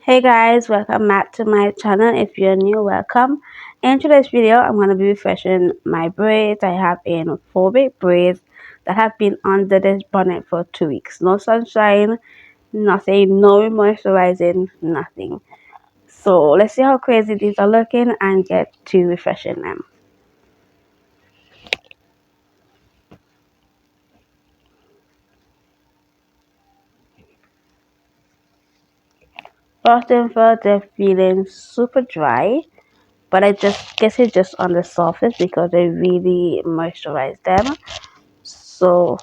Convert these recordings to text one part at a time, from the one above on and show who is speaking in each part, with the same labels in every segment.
Speaker 1: Hey guys, welcome back to my channel. If you're new, welcome. In today's video, I'm going to be refreshing my braids. I have in 4 big braids that have been under this bonnet for 2 weeks. No sunshine, nothing, no moisturizing, nothing. So let's see how crazy these are looking and get to refreshing them. First and first, they're feeling super dry, but I just guess it's just on the surface because they really moisturize them. So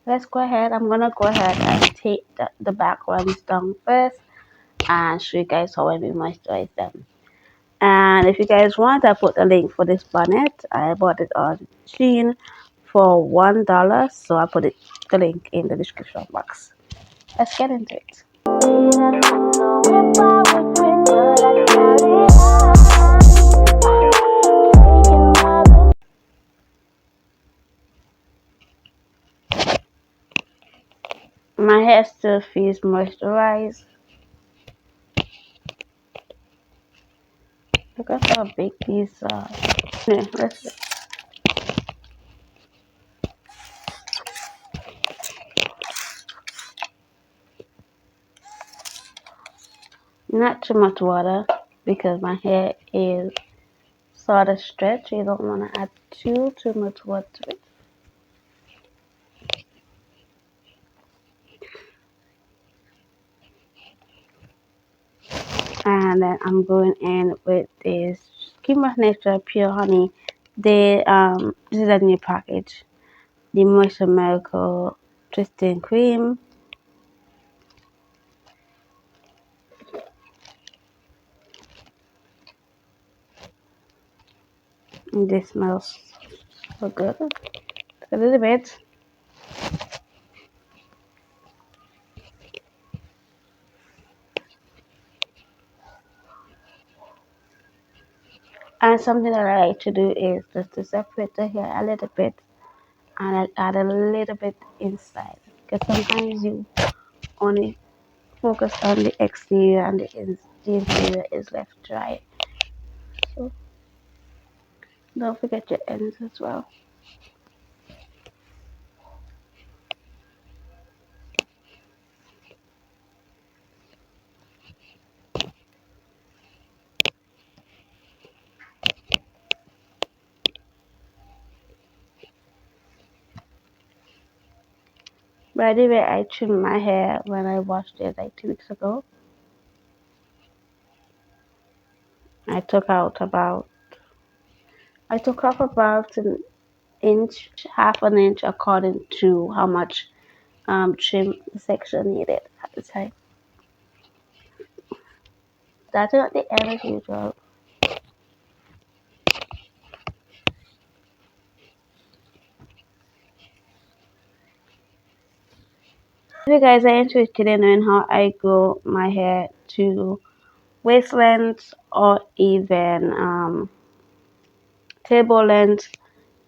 Speaker 1: let's go ahead. I'm gonna go ahead and take the back ones down first and show you guys how I moisturize them. And if you guys want, I put the link for this bonnet. I bought it on Shein for $1, so I put the link in the description box. Let's get into it. My hair still feels moisturized. Look at how big these are. Yeah, let's not too much water because my hair is sort of stretch. You don't want to add too much water to it. And then I'm going in with this Skin of Nature Pure Honey. This is a new package. The Moisture Miracle Twisting Cream. And this smells so good. A little bit. And something that I like to do is just to separate the hair a little bit and I add a little bit inside. Because sometimes you only focus on the exterior and the interior is left dry. So don't forget your ends as well. By the way, I trimmed my hair when I washed it like 2 weeks ago. I took off about an inch, half an inch according to how much trim the section needed at the time. That's not the end as usual. If you guys are interested in knowing how I grow my hair to waist length or even table length,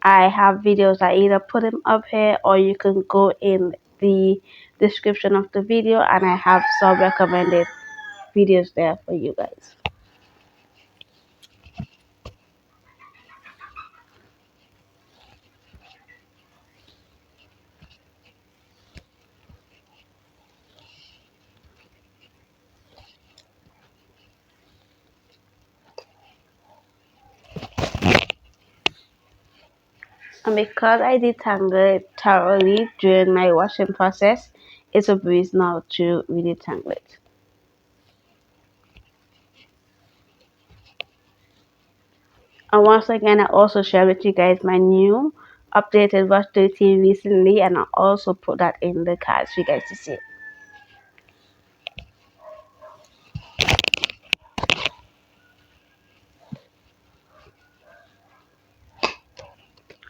Speaker 1: I have videos. I either put them up here or you can go in the description of the video and I have some recommended videos there for you guys. And because I detangle it thoroughly during my washing process, it's a breeze now to redetangle it. And once again, I also share with you guys my new updated wash routine recently, and I also put that in the cards for you guys to see.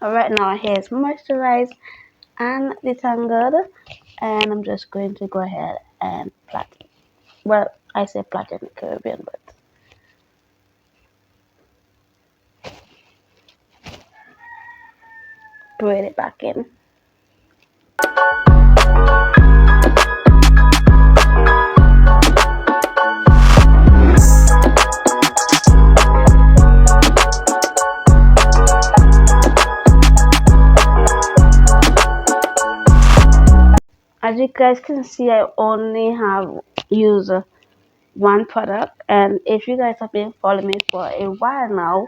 Speaker 1: Alright, now my hair is moisturized and detangled, and I'm just going to go ahead and plait it. Well, I say plait in the Caribbean, but braid it back in. As you guys can see, I only have used one product, and if you guys have been following me for a while now,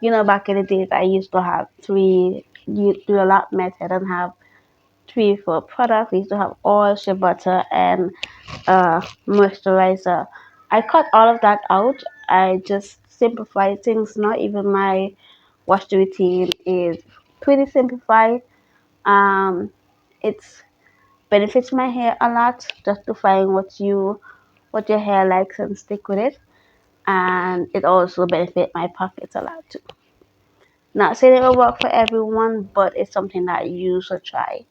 Speaker 1: you know, back in the days I used to have three, you do a lot method and have three, four products. We used to have oil, shea butter, and moisturizer. I cut all of that out. I just simplify things now. Even my wash routine is pretty simplified. It's benefits my hair a lot. Just to find what your hair likes and stick with it. And it also benefit my pockets a lot too. Not saying it will work for everyone, but it's something that you should try.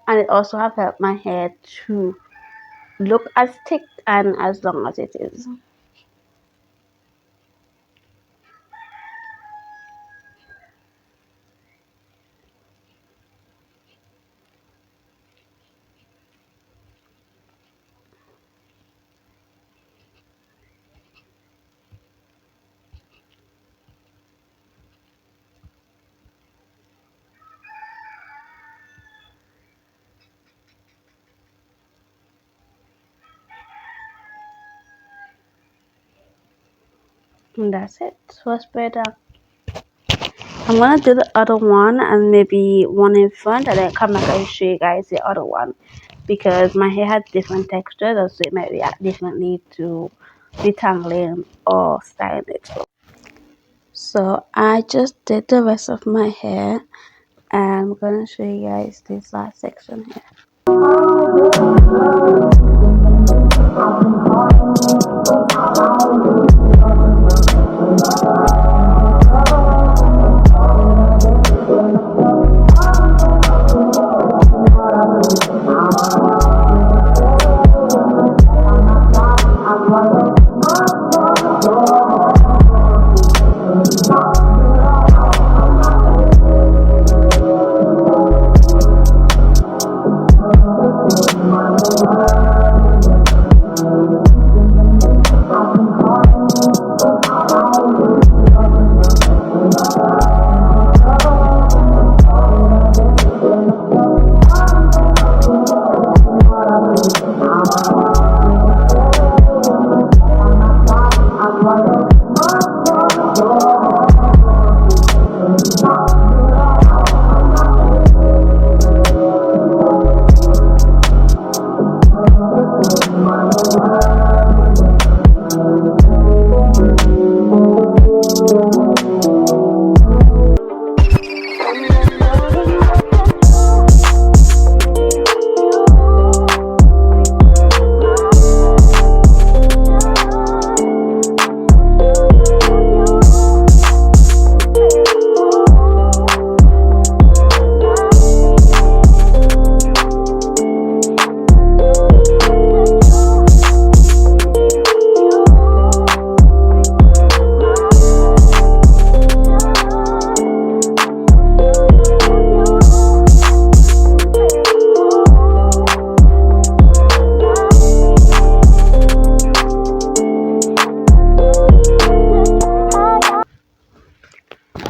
Speaker 1: And it also have helped my hair to look as thick and as long as it is. And that's it. So spread out. I'm gonna do the other one and maybe one in front and then come back and show you guys the other one because my hair has different textures, so it might react differently to detangling or styling it. So I just did the rest of my hair and I'm gonna show you guys this last section here.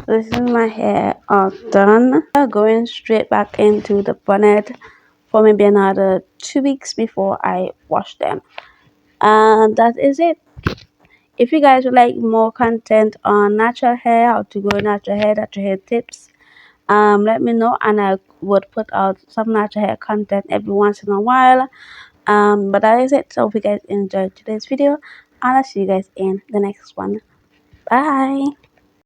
Speaker 1: This is my hair all done. Going straight back into the bonnet for maybe another 2 weeks before I wash them. And that is it. If you guys would like more content on natural hair, how to grow natural hair tips, let me know and I would put out some natural hair content every once in a while. But that is it. So hope you guys enjoyed today's video and I'll see you guys in the next one. Bye.